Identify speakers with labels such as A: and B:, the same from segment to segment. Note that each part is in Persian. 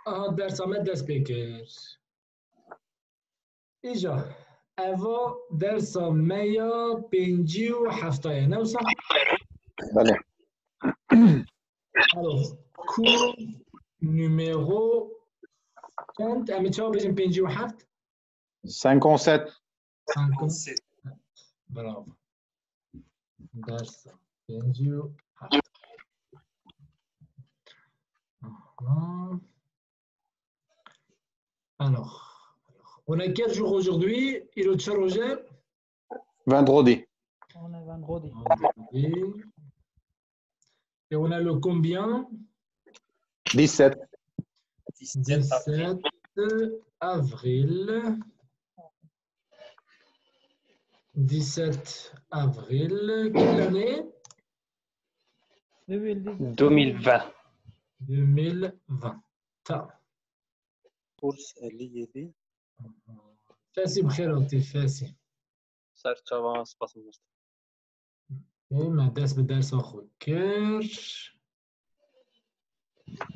A: درس ما دست بکش اینجا اوا درس میا پنجی و هفتای نه صح؟
B: بله.
A: alors cours numéro چند؟ اما چه بجیم پنجی و هفت؟
B: 57.
A: 57 براو درس پنجی و هفت alors on a quel jour aujourd'hui? Il est Roger?
B: Vendredi.
C: On est vendredi.
A: Et on a le combien?
B: 17.
A: 17 avril. 17 avril. Quelle année?
D: 2020.
A: 2020.
E: Course اللي
A: فاسي بخير أختي فاسي.
D: صار تشابا سباس مست.
A: ما درس بدرس أخو كير.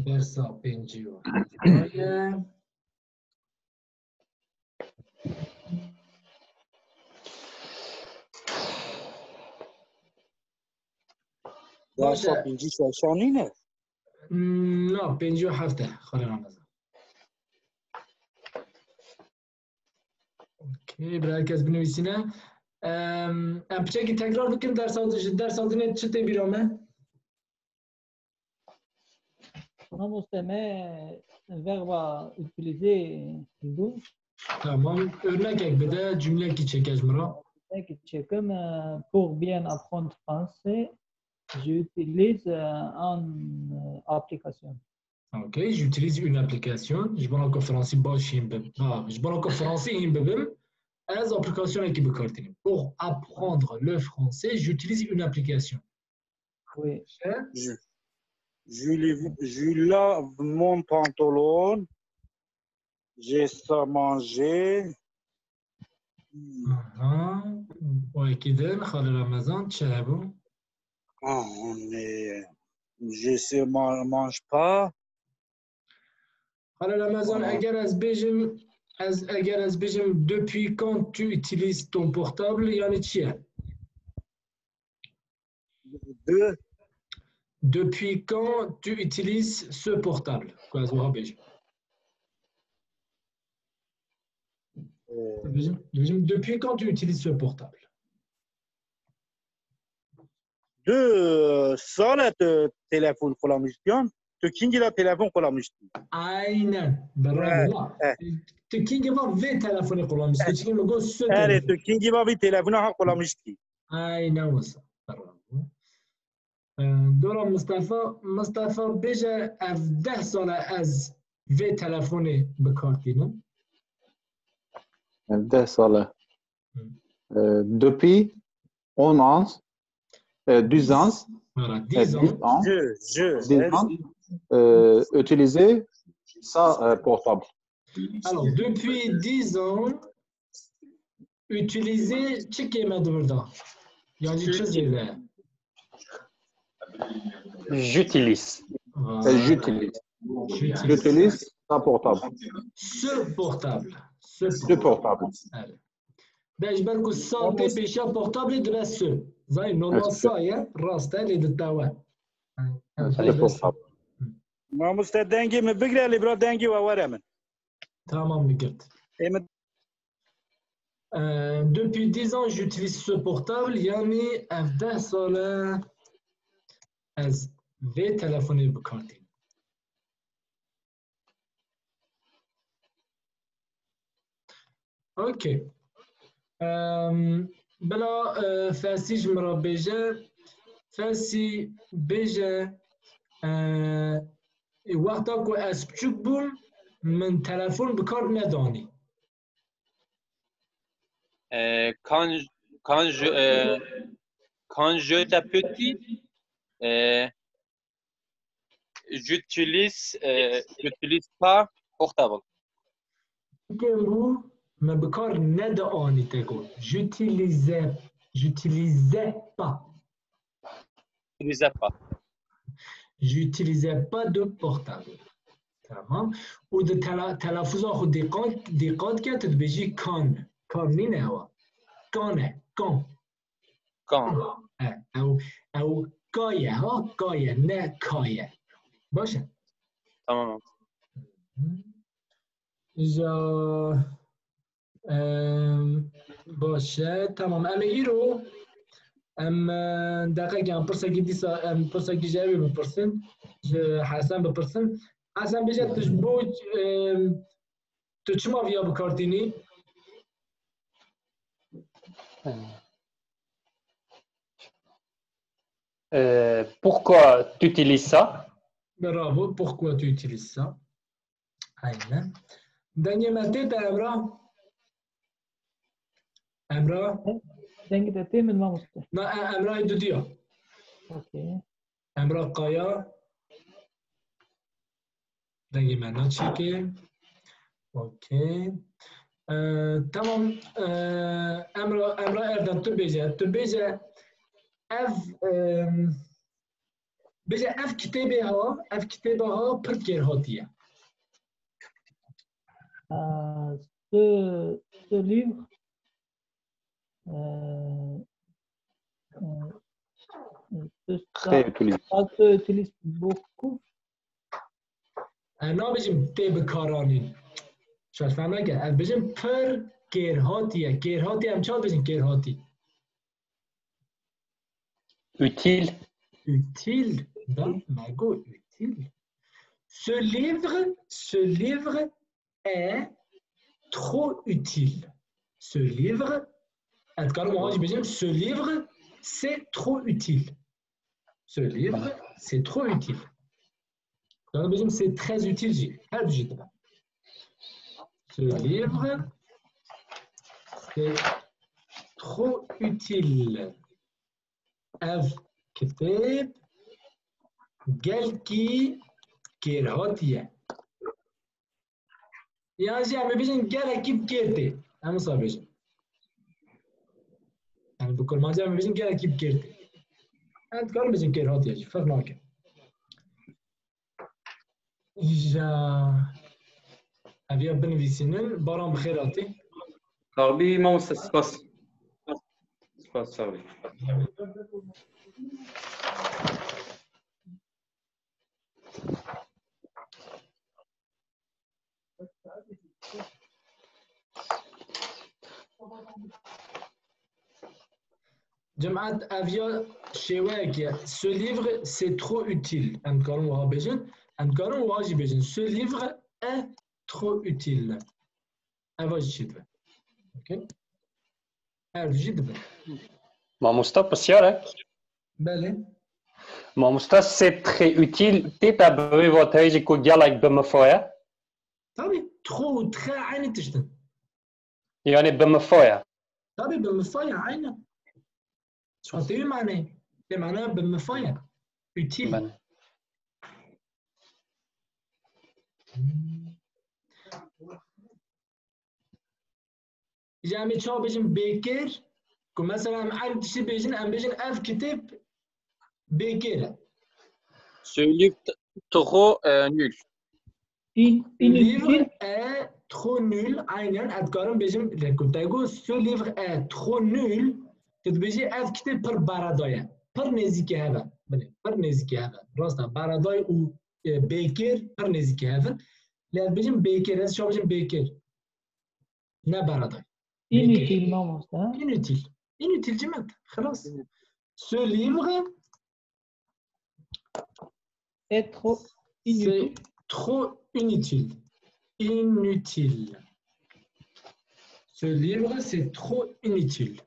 A: درس بنجيو.
E: درس بنجي شانينه
A: لا بنجيو هفته خلينا نظر. اوكي بركز بنویسینه ام بچه تکرار بکن درس آدینه چه بیرامه؟
C: On a mentionné un verbe utilisé douze.
A: Tamam. Örnek ek bede cümle ki çekez mira.
C: Comme pour bien apprendre français, j'utilise une application.
A: Ok, j'utilise une application. Je vais encore français başlayayım je vais encore français bebim. Az application qui bekartini. Pour apprendre le français, j'utilise une application.
C: Oui.
E: Je lave mon pantalon. J'ai ça manger.
A: Ouais, كده خلال رمضان تشابو.
E: Je ne mange pas.
A: خلال رمضان اگر از بجم depuis quand tu utilises ton portable yani چیه؟ Depuis quand tu utilises ce portable? Quoi, depuis quand tu utilises ce portable?
E: De سال تلفن kullanmıştım. Ikinci telefon kullanmıştım.
A: Aynen. Bravo. Ikinci ve telefonu kullanmıştım. Çünkü bu
E: evet, ikinci bir telefonu kullanmıştım.
A: Aynen o. Bravo. دورا مصطفى بيجا 10 سال از في تلفوني بكارتينم
B: 10 سال depuis 11 ans 12 ans
A: voilà 10 ans
B: utiliser ça portable.
A: Alors depuis 10 ans utiliser çekemedi burada. Yani çözüyor.
D: J'utilise.
B: J'utilise ça portable.
A: Ce portable.
B: Ce portable.
A: باش بالكو الصوتي بيشا بورتابل دو سو زي نورمال صايا راستا اللي دتاوا
E: ما مستدنجي من بقرا اللي برا دنجي وورا من
A: تمام قلت depuis 10 ans j'utilise ce portable يعني 10 سنة از في تلفوني بكارتي اوكي بلا فاسي جمرة بيجا فاسي بيجا وقتك واسبتشك بوم من تلفون بكار نداني
D: quand j'étais petit j'utilise pas portable.
A: ما بكار نداني تقول j'utilisais pas. J'utilisais pas de portable. تمام و ده تلفظ خود دقت کرد تبیجی کان نینه هوا کانه کان
D: كان
A: او کایه ها کایه نه کایه باشه
D: تمام.
A: اینجا باشه تمام اما ای رو دقیقا پرسکی دیسا پرسکی جوابی بپرسن حسن بپرسن حسن بجد تجبوج تو چما ویا بکارتینی؟
F: Pourquoi tu utilises ça?
A: Bravo, pourquoi tu utilises ça? Aynen. Daniel Maté, t'as Amra? Amra?
C: دنگ دتي من ما مستحيل.
A: Non, Amra est de Dieu.
C: اوكي.
A: Amra Kaya. Daniel Manachike. Ok. Tamam. Amra Erdan Tubéja. Tubéja. بجا اف كتابها بركير هاتية
C: Ce livre
B: Très utilisé.
C: ça se utilise beaucoup.
A: انا بجم تيب كارانين شو فهمنا كده بجم پر كيرهاتي هم چال بجم كيرهاتي
F: Utile.
A: utile da mago utile ce livre est trop utile ce livre ce livre c'est trop utile ce livre c'est trop utile c'est très utile ce livre c'est trop utile كتاب قالكي كيرهاتيا يا جي عم بيجن قالها كيف كيرتي أنا صابيش يعني بكل ما جاء عم بيجن قالها كيف كيرتي أنا تقول بيجن كيرهاتيا جي فرق معك جا أبي أبني سنين بارام بخيراتي
G: صاحبي ما مستسقس صاحبي
A: جماعة أفيا شواك ce livre c'est trop utile أنكرون وهابجن أنكرون وهاجبجن ce livre est trop utile أفاج جدبا أوكي أفاج جدبا
F: ما مستوى بسيارة.
A: بله
F: ما مستوى c'est très utile. تبى بواتيجي كوجالك بمفويا.
A: طبي trop très عين تشتن
F: يعني بمفويا.
A: طبي بمفايا عين شو تبي معناه؟ معناه بمفايا utile جامي شو بيجن بيكر كمثلا عارف تشي بيجن أم بيجن أف كتاب بيكر
D: Ce livre trop nul.
A: Le livre est trop nul عينا أتكلم بيجن كنت أقول ce livre est trop nul تتبيجي أف كتاب بر بارادايا بر نزيكي هذا بر نزيكي هذا راستا باراداي و بيكر بر نزيكي هذا لا بيجن بيكر هذا شو بيجن بيكر لا باراداي
C: Inutile ما مستحيل.
A: inutile جماعة خلاص ce livre
C: C'est trop
A: c'est
C: inutile.
A: trop inutile ce livre c'est trop inutile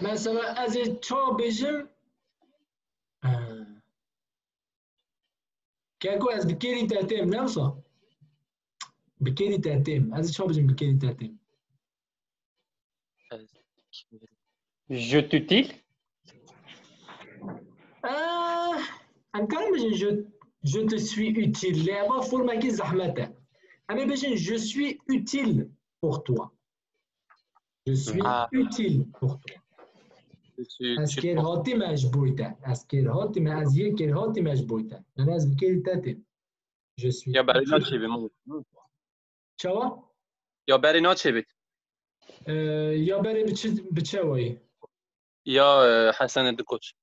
A: مثلا از چا بجم كاكو از بكيري تاتيم نفسه بكيري تاتيم از چا بجم بكيري تاتيم
F: Je t'utile.
A: أمكاني باش je te suis utile. لعبة فورما كي زحمتها. أما باش je suis utile pour toi. Je suis utile pour toi. أسكير هاتي مجبويته. أسكير هاتي مازيه كير هاتي مجبويته. أنا أزم كير تاتي. Je suis.
D: يا بارينا تشيبي
A: شوا؟
D: يا بارينا تشيبي
A: يا باري بتشاوي.
D: يا حسن الدكوتش.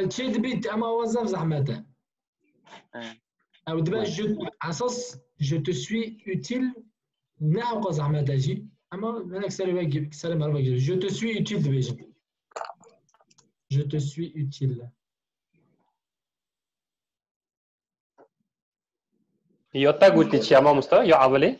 A: تشيد بيت أما وظف زحمته. أو دابا جو أساس je te suis utile. نعم زحمته جي. أما أنا كسر مرة je te suis utile دابا. Je te suis utile.
F: يوتا قلت شي ما مستوى يا عبلي.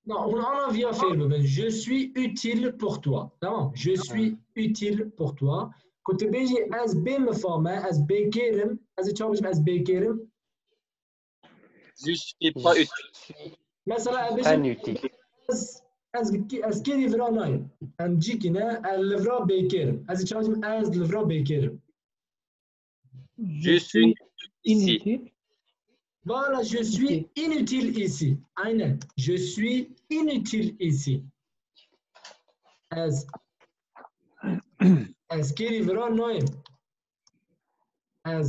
A: Non, on vient faire le je suis utile pour toi. Non, je suis utile pour toi. Quand tu baiges as b me forme as b kerem, as tu as as b kerem.
D: Je suis pas utile.
A: مثلا
F: inutile.
A: as كي ليفرا نايم. أم جيكنا الليفرا b kerem. As tu as الليفرا b kerem.
D: Je suis ici.
C: inutile.
A: Voilà, je suis inutile ici. Aynen. Je suis inutile ici. As qui livra noim. As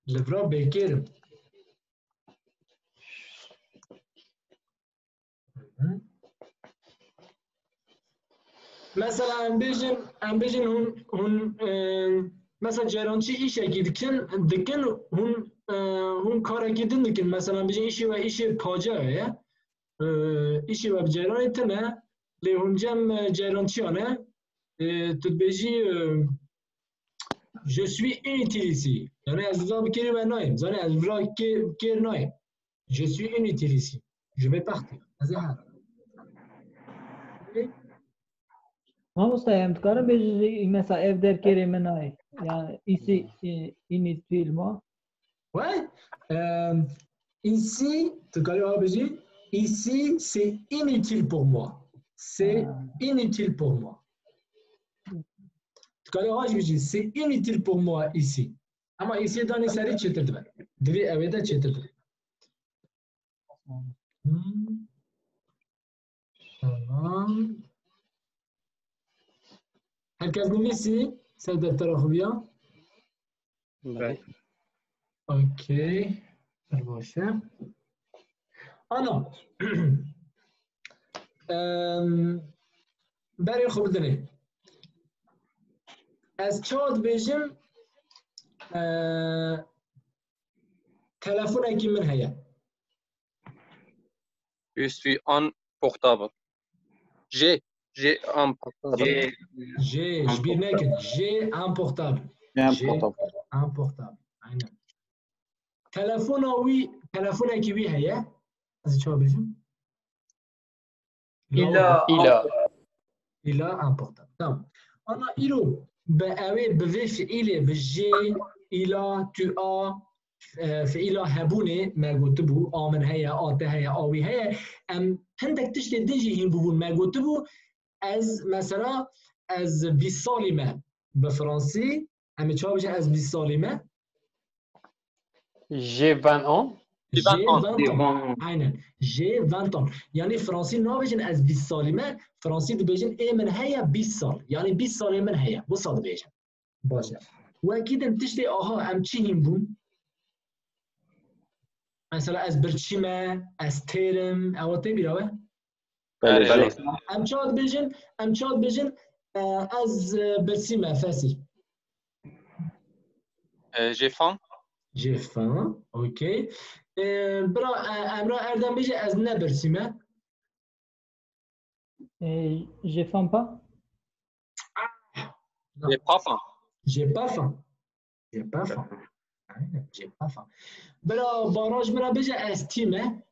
A: livra bekir. مثلا امبيجن هون مثلا جرانچی ایشه دکن هون کار گیدن دکن مثلا بیشتر ایشی و ایشی پاجه ایشی و جرانی تنه لی هونجم جرانچیانه تو بیشی je suis inutile ici یعنی از لذا بکری و نایم زانی از لذا کر نایم je suis inutile ici je vais partir از این حال
C: ما مستعد کارم بیشتر مثلا ev der kelimeni yani ici inutilement.
A: Ouais. Ici, ici, c'est inutile pour moi. C'est inutile pour moi. Je dis, c'est inutile pour moi ici. Ama ici, dans les séries, tu te dis, devez avoir tu te dis. هل كان نمسي سيد التراخبية؟ اوكي البوشة انا بري خبردني از چاد بيجم تلفون اكي من هيا
D: Je suis en portable. J'ai un portable.
A: J'ai un portable. Un portable. تلفون اكي بي هيا از چاد بيجم il a un portable. تمام انا إلو بأوي بفي فعيلي بجي إلا tu as فعيلا هبوني ما قلتبو آمن هيا آت هيا آوي هيا هندك تشتي دنجي هم بقول ما قلتبو از مثلا از 20 سالي ما بفرنسي أمي تشابه بجي از 20 سالي ما
F: J'ai 20 ans.
A: J'ai 20 ans. Aynen. J'ai 20 ans. يعني فرنسي نابجن از 20 سالي ما فرنسي دبيجن اي من هيا 20 سال يعني 20 سال من هيا بصاد بيجن باشه واكيد ام تشتي اها ام تشي هم بون مثلا از برشيما از تيرم او تبي راوه ام تشاد بيجن از برشيما فاسي
D: J'ai faim.
A: J'ai faim. OK. برا امرا اردم بيجي از نبرشيما
C: J'ai faim pas.
D: J'ai pas faim.
A: J'ai pas faim. J'ai pas faim. J'ai pas faim. برا باراج برا بيجي از تيمه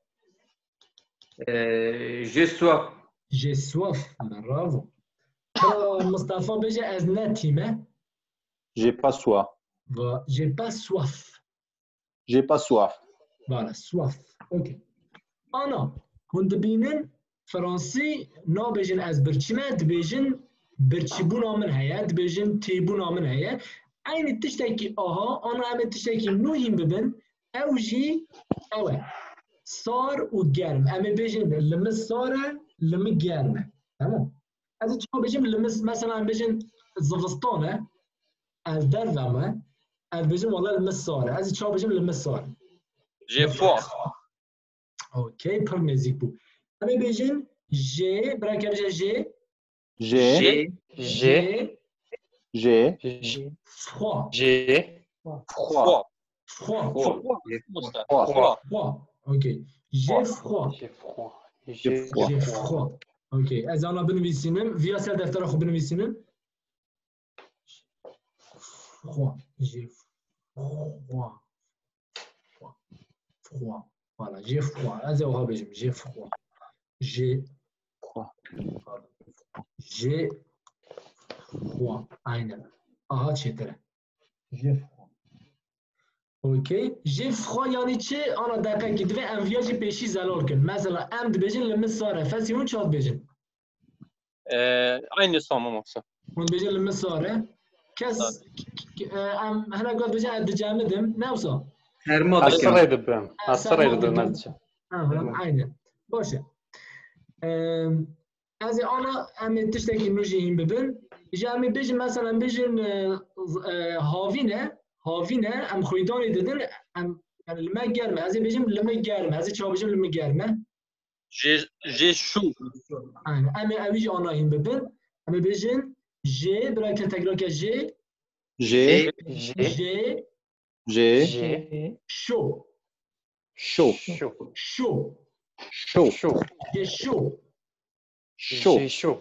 G: J'ai soif.
A: J'ai soif. Bravo. برا مصطفى بيجي از نتيمه
B: J'ai pas soif.
A: J'ai pas soif.
B: J'ai pas soif.
A: Voilà, soif. OK. أنا كنت بينن فرنسي نابجن از برچمه دبیجن برچبونا من هيا دبیجن تیبونا من هيا عين تشتكي انا عم تشتكي نوهم ببن او جي او صار وجرم اما بيجن لمس صار لم جرمه تمام هذا شو بيجن لمس مثلا بيجن زفستانه از درمه از بيجن والله لمس صار هذا شو بيجن لمس صار
D: J'ai froid.
A: اوكي برميزيك بو اما بيجن جي براكه بيجن جي
B: J'ai.
A: جي
B: J'ai.
A: فوا
F: J'ai
D: Froid.
A: فوا
D: Froid.
A: froid. Ok. J'ai froid.
F: J'ai froid.
A: J'ai froid. Ok. از انا بنویسینم ویا سر دفتر خود بنویسینم. Froid. J'ai froid. Froid. Voilà. J'ai froid. از اوها بجم. J'ai froid. J'ai froid. J'ai froid. aynen. Aha çetere. J'ai froid. اوکی جی فروا یعنی چه انا دقیقا که دوی ام ویاجی پیشی زلال کن مثلا ام دبیجن لمس ساره فسی اون چاد بیجن
D: Aynı sanmam olsa.
A: اون بیجن لمس ساره کس ام هلا قد بیجن اد جامدم نوسا
G: Herma
F: Asır
G: da
F: edibim. Asır edibim azca.
A: aynen باشه از انا ام تشتکی نوجی هم ببین جامی بیجن مثلا بیجن هاوینه ام خویدانی دادن ام لما گرمه از بیجم لما گرمه از چا بیجم لما گرمه
D: J'ai chaud.
A: aynen ام اویج آنا این ببین ام بیجن ج برای که تکرار که ج
B: J'ai.
A: ج
B: J'ai.
A: شو
B: Chaud.
A: شو
B: Chaud.
A: ج شو
B: Chaud.
F: J'ai chaud.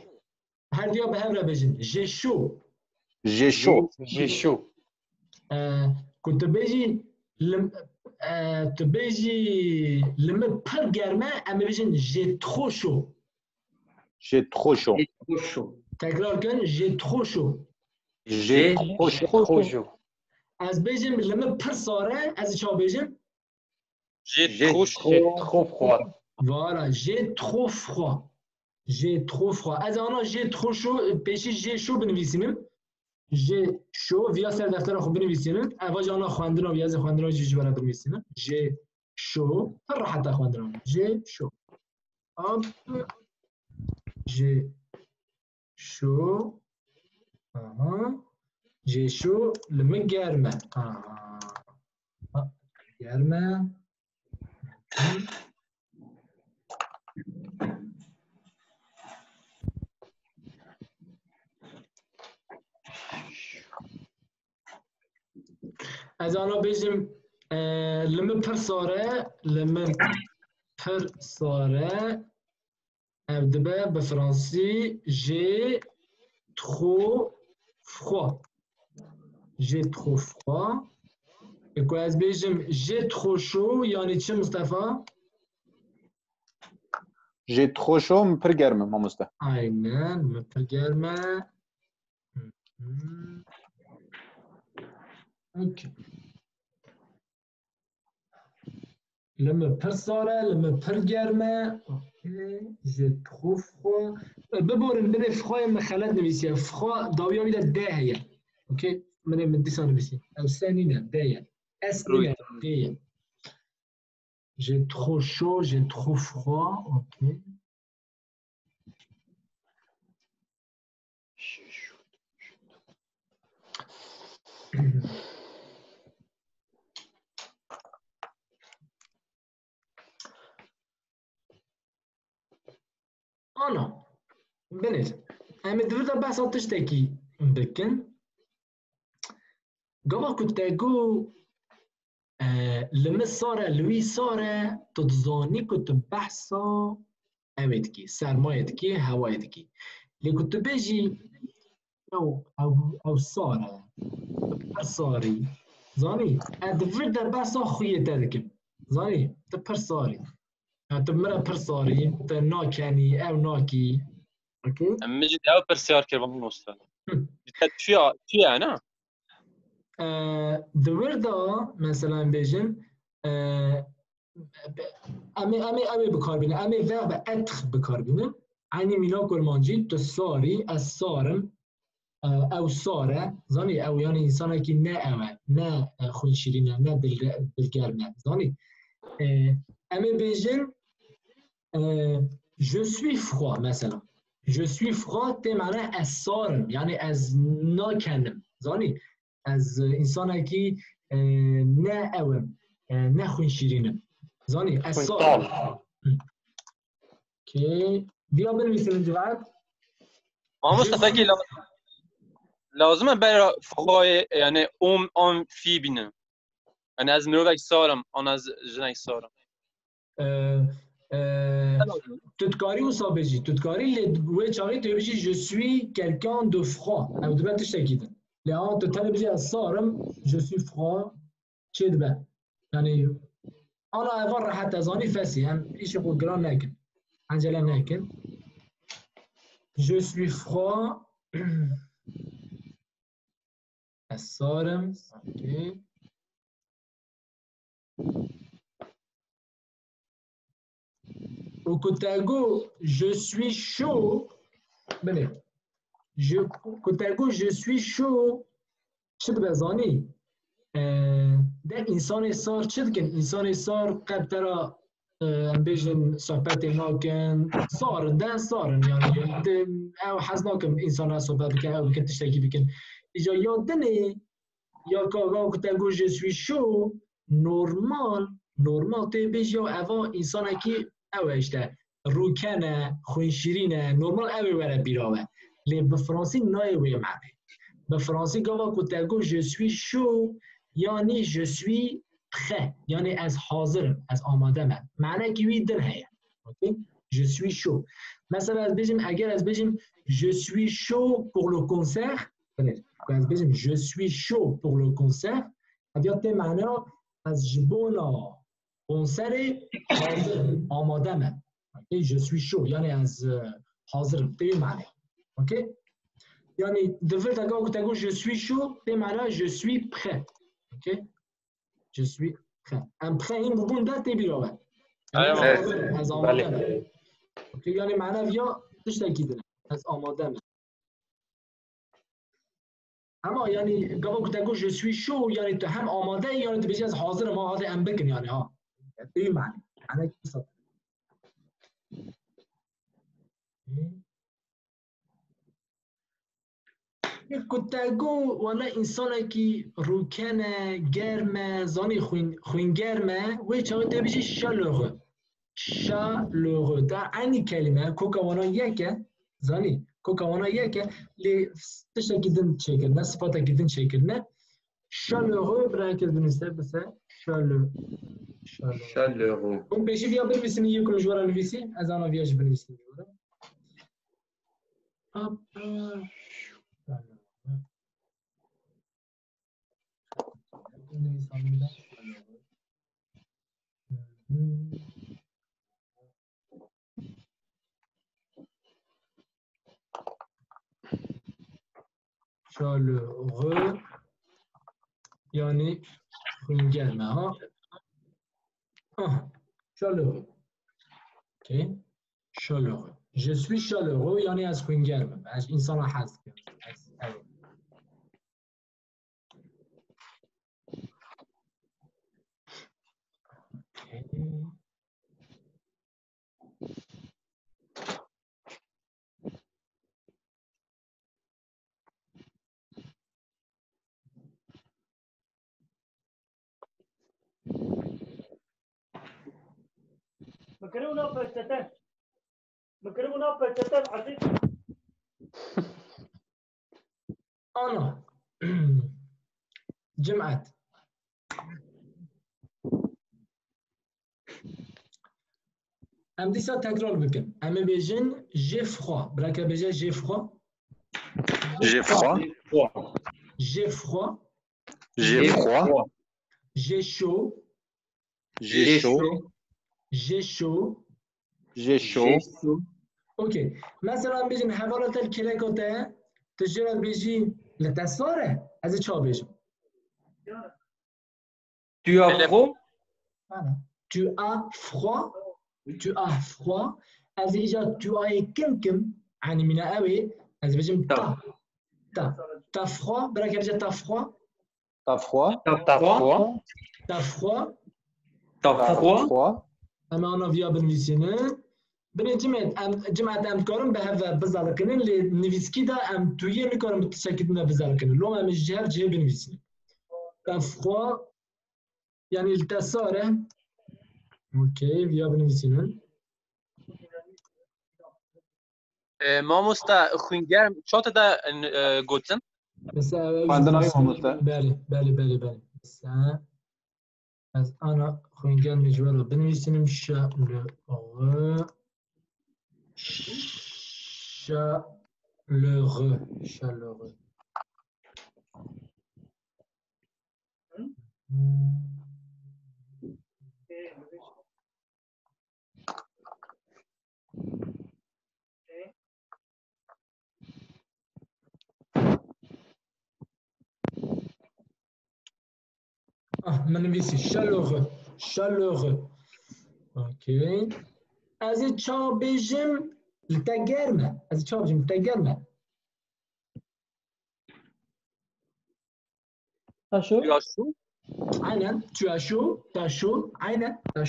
A: هر دیا به هم را بیجن ج شو
B: J'ai chaud.
F: J'ai chaud.
A: كنت باجي تبيجي لما بحر جرمه اما بيجن جي ترو شو
B: J'ai trop chaud.
G: trop chaud.
A: تكرار كان جي ترو شو
B: J'ai trop chaud.
F: Trop chaud.
A: از بيجن لما بحر صاره از شو بيجن
D: J'ai trop chaud.
F: J'ai trop froid.
A: فوالا جي ترو فروا جي ترو فروا از انا جي ترو شو بيشي جي شو بنويسينم جي شو ویا سر دفتر خود بنویسینم اواج آنها خواندن و ویاز خواندن و جوجی برای بنویسینم جی شو هر راحت خواندن جی شو آب جی شو جی شو لما گرمه گرمه از آنها بیجم لما پر ساره ابدبه به فرانسی جی ترو فروا جی ترو فروا اکو از بیجم جی ترو شو یعنی چه مصطفی؟
B: J'ai trop chaud, me per germe, mamusta.
A: aynen لما پر گرمه اوکی لما پر ساره لما پر گرمه جي ترو فروا ببورن بده فروا مخلت نویسی فروا داویا میده ده هي اوكي من دي نویسی او سنینه ده اسنینه ده جي ترو شو جي ترو فروا اوكي انا بنت اما دفرت بحث تشتكي بكن قبل كنت اقول لما صار لوي صار تتظاني كنت بحثا امتكي سرمايتكي هوايتكي اللي كنت باجي او صاري زاني دفرت بحثا خوية تذكر زاني تبر صاري تمرا برصاري ناكاني او ناكي اوكي
D: مجد او برسيار كربان مصطفى. Tu انا
A: the word مثلا بيجن امی بکار بینه امی verbe être بکار بینه عینی مینا کرمانجی تو ساری از سارم او ساره زانی او یعنی انسانی که نه اوه نه خونشیرینه نه دلگرمه زانی امی بیجن je suis froid مثلا je suis froid ته معنی از سارم یعنی از ناکنم زانی از انسانی که نه اوه نه خونشیرینه زانی از سارم که بیا بنویسیم اینجا بعد
D: مصطفى كي لازم برای فقای یعنی اون فی بینم یعنی از مروک سارم آن از جنک سارم
A: تدکاری و سابجی تدکاری لگوه چاقی تو بشی je suis quelqu'un de froid او دبه تشتکیدن لان تو تنه بشی از سارم je suis froid چه دبه یعنی انا اول راحت ازانی فسی هم ایش خود گران نکن عجله نکن je suis froid الصارم اوكي وكنت اقول je suis chaud بله كنت اقول je suis chaud شد بزاني ده انسان صار شد انسان صار قبل ترى امبيجن صحبت ناكن صار ده صار يعني او حزناكم انسان صحبت كان او كنت تشتكي بكن اجا یادنه یا کاغا که تگو je suis chaud normal تی بیش یا اوا انسان کی اوشته روکنه خوشیرینه نورمال اوی وره بیراوه لی به فرانسی نای وی معنی به فرانسی گاوا که تگو je suis chaud یعنی je suis prêt یعنی از حاضرم از آماده من معنی که وی دن هیا اوکی je suis chaud مثلا از بیشیم اگر از بیشیم je suis chaud pour le concert از بیشیم je suis chaud pour le concert ادیات معنی از جبونا کنسر آماده من اوکی je suis chaud یعنی از حاضرم تی معنی اوکی یعنی دفعه اگر که تگو je suis chaud تی معنی je suis prêt اوکی je suis prêt ام prêt این ببون ده تی بیراوه از آماده من اوکی یعنی معنی یا تشتکی داره از آماده من اما یعنی گاوا که تگو je suis chaud یعنی تو هم آماده یعنی تو بیشی از حاضر ما حاضر ام بکن یعنی ها این معنی معنی کیسا که تگو والا انسان که روکنه گرمه زانی خوین گرمه وی چاوی تو بیشی شالوغه در اینی کلمه کوکاوانا یکه زانی کوکاوانا یکه لی تشتا گیدن چیکر نه صفاتا گیدن چیکر نه شالوغه برای که بنویسه بسه شالوغه اون پیشی بیا بنویسیم یک کلوشوارا نویسی از آنها بیاش بنویسیم chaleureux yani gelme ha chaleureux ok chaleureux je suis chaleureux yani az gelme az insana haz
C: بكرمونا بتتن عزيز
A: أنا جمعت ام ديسا تكرار بكم ام بيجن جي فخوا براك بيجا جي فخوا
B: J'ai froid.
A: جي فخوا
B: J'ai froid.
A: جي شو
B: J'ai chaud.
A: جي شو
B: J'ai chaud.
A: اوكي مثلا بيجن حوالات الكليكوتا تجرب بيجي لتصاره از چا بيجم
G: Tu as froid?
A: انا tu as froid. Tu as froid. از اینجا tu as كم يعني من قوي از بجم ta froid برای که بجم ta froid.
B: T'as froid.
F: T'as froid.
A: ta froid.
G: T'as froid.
A: اما انا فيا بنویسینه بني جمعت ام کارم به هفته بزار کنن لی نویسکی دا ام تویی میکارم بتشکیل نه بزار کنن لو ام جهر جه بنویسینه ta froid يعني التساره اوكي فيا بنویسینه
D: مامۆستا خوێنگەرم چۆتەدا گوتن
B: خوێندنەوەی مامۆستا.
A: بله از انا خوێنگەر مجوال بنویسینم chaleureux. من نویسی chaleureux. اوکی از چا بجم لتگرمه
C: تاشو
A: عينا tu as chaud عينا tu as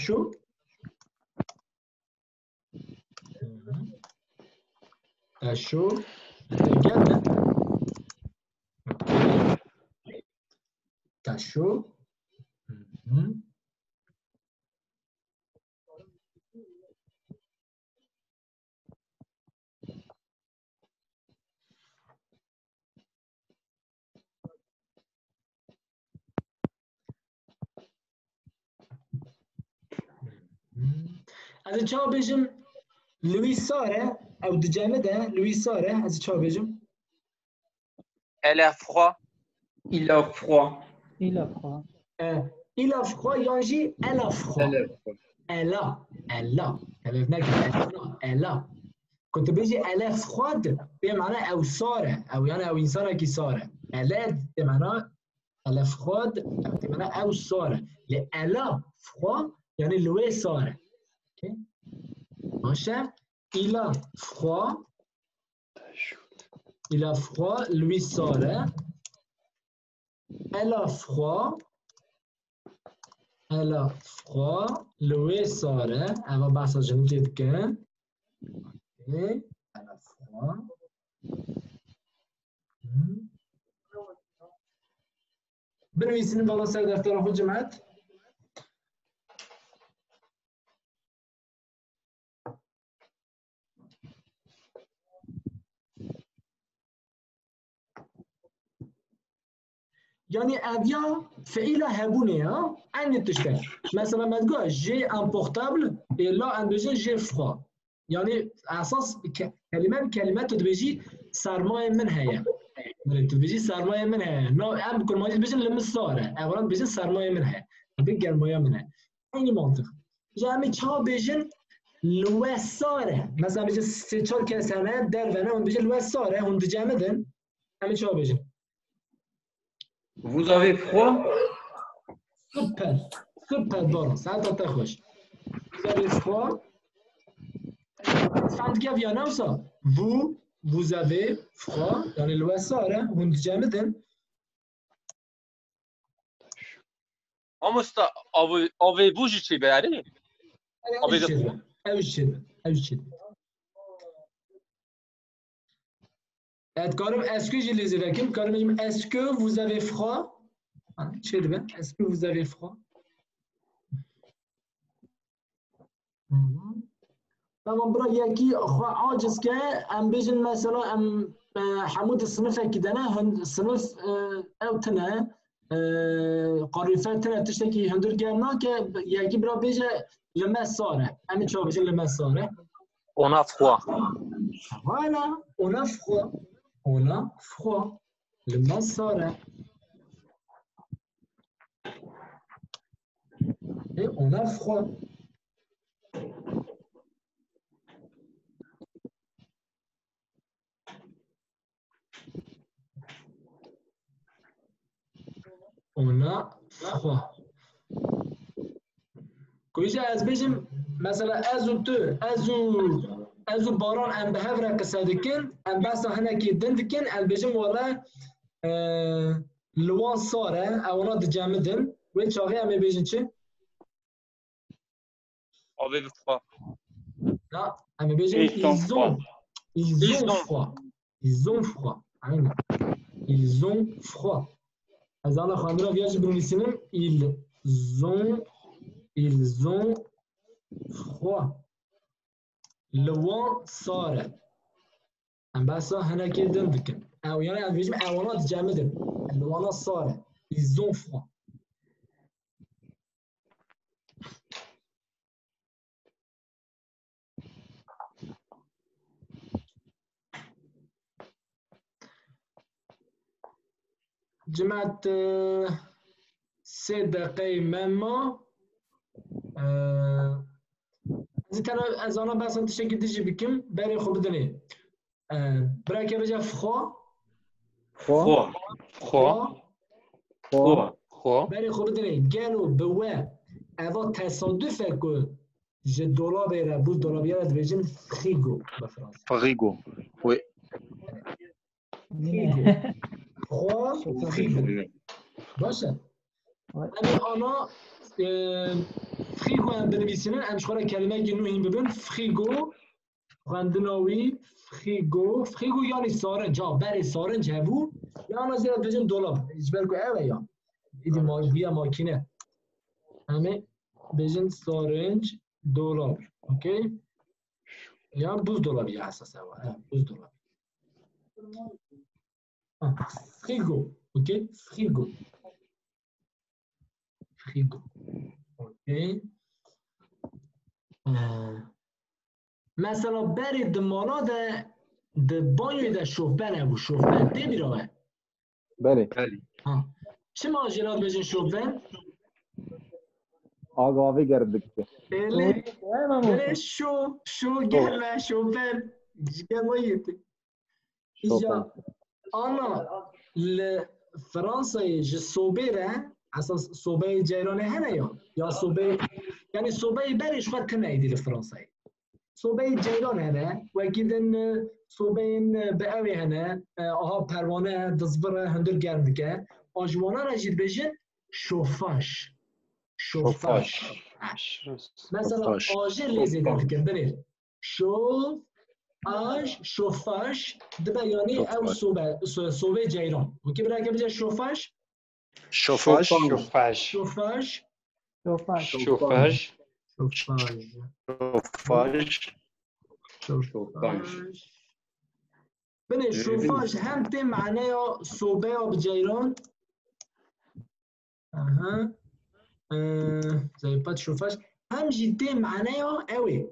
A: chaud لتجرمه tu as chaud از چا بجم لویس ساره او دجامده لویس ساره از چا بجم
D: elle a froid
G: Il a froid.
A: il a froid یانجی elle a froid elle a كنت بيجي elle froide بمعنى او ساره او يعني او انسانه كي ساره elle بمعنى elle froide بمعنى او ساره elle a froid يعني لوي ساره اوكي ماشي il a froid lui ساره elle a froid lui ساره اما بحث جنوبی دکن اوكي elle a froid بنویسین بالا سر دفتر خود جماعت يعني avia فعيلة هبونية عن تشتغل مثلا ما تقول j'ai un portable et là un deuxième j'ai froid يعني على اساس كلمات تبيجي سرمایه من هيا تبيجي سرمایه من هيا نو ام كل ما تبيجي لمساره اولا بيجي سرمایه من هيا بگرمایه من هيا این منطق جامي چا بيجن لوساره مثلا بيجي سه چهار کسانه در ونه اون بيجي لوساره اون دجامدن همه چا بيجن
G: Vous avez froid?
A: Super bon, ça t'entend خوش. Vous avez froid? صدق يا نوسا. Vous avez froid dans les loisars, vous جامدن.
D: مامۆستا avez-vous چی بری
A: أوجد. Karim, est-ce que j'ai les évacués? Karim, est-ce que vous avez froid? Est-ce que vous avez froid? طبعا برا ياكي عاجز كا ام بيجن مثلا ام حمود الصنف كدنا الصنف او تنا قريفات تنا تشتكي هندور جانا كا ياكي برا بيجا لما صاره ام تشوف بيجن لما صاره
D: on a froid
A: voilà on a froid لما صاره et on a froid. On a froid. كويجا از بيجم مثلا ازو تو ازو باران ام بهفرا قصدكن ام بس هنا كي دندكن ام بيجم ولا لوان صاره او ناد جامدن وين شاغي ام بيجن چه
D: avec froid.
A: لا ام بيجم ils ont froid عين ils ont froid از انا خاندرا ویاج برونيسينم ils ont froid لوان صاره ام بس هنا كي دندكن او يعني ام بيجم اوانات جامدن اللوانات صاره ils ont froid جمعت 3 دقايق ماما از انا بس انت شكل تجي بكم باري خو بدني براك بجا فخوا باري خو بدني قالوا بوا اذا تصادف كو جي دولار بيرا بوز دولار بيرا تبجن فريغو بفرنسا
H: فريغو وي
A: فريغو باشه انا فريغو ام بنویسینن ام شخوره کلمه گنو هیم ببین فريغو خواندناوی فريغو یعنی سارنج برای سارنج هبو یا انا زیاد بجن دولاب اجبر کو اوه یا ایدی ویا ماکینه همه بجن سارنج دولاب اوکی یا بوز دولاب یا اساس اوه بوز دولاب فريغو اوكي فريغو اوكي مثلا برید مانا ده بانیوی ده شوفبن او شوفبن ده بیروه
B: بله
A: چه ماجرات بجن شوفبن؟
B: آگاهی گردگی
A: بله شو گرمه شوفبن گرماییتی اینجا آنا لفرنسا جه صوبه اساس صوبه جیرانه هنه یا صوبه یعنی صوبه برش خود کنه ایدی لفرنسا صوبه جیران هنه و گیدن صوبه به اوی هنه آها پروانه دزبره هندر گرم دکه آجوانه را جید بجن شوفاش مثلا آجر لیزیده دکه بنیر شوفاش دبا یعنی او صوبه جیران وکی برای که بجن شوفاش بني شوفاج هم تي معناه صوبة بجيران زي بات شوفاج هم جدي معناه قوي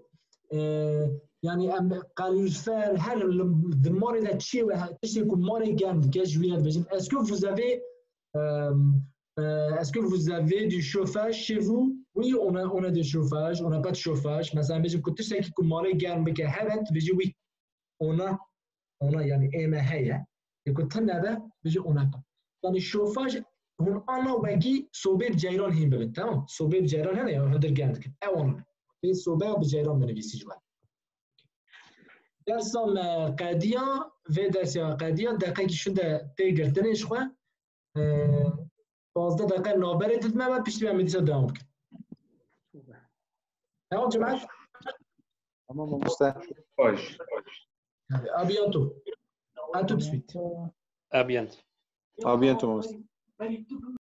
A: يعني قال فال هل الموري لا تشي تشي يكون موري جامد كاجويات بجن اسكو vous avez est-ce que vous avez du chauffage chez vous? Oui, on a du chauffage, on n'a pas de chauffage. مثلا بيجي كنت تشتكي يكون موري جامد بكهبت بيجي oui on a يعني ايما هي كنت هنا بيجي on a pas يعني الشوفاج هون انا وجي صوبي بجيران هين ببن تمام صوبي بجيران هنا هدر جامد كده اون في صوبي بجيران من بيسي جوان درسم قادية في درس قادية دقيقة شده تيجر تنش خو 15 دقيقة نابرة تتمام بيشتي من مدرسة دوام كده تمام جماعة
B: تمام مستعد
A: à bientôt à tout de suite
F: À bientôt.
B: À bientôt.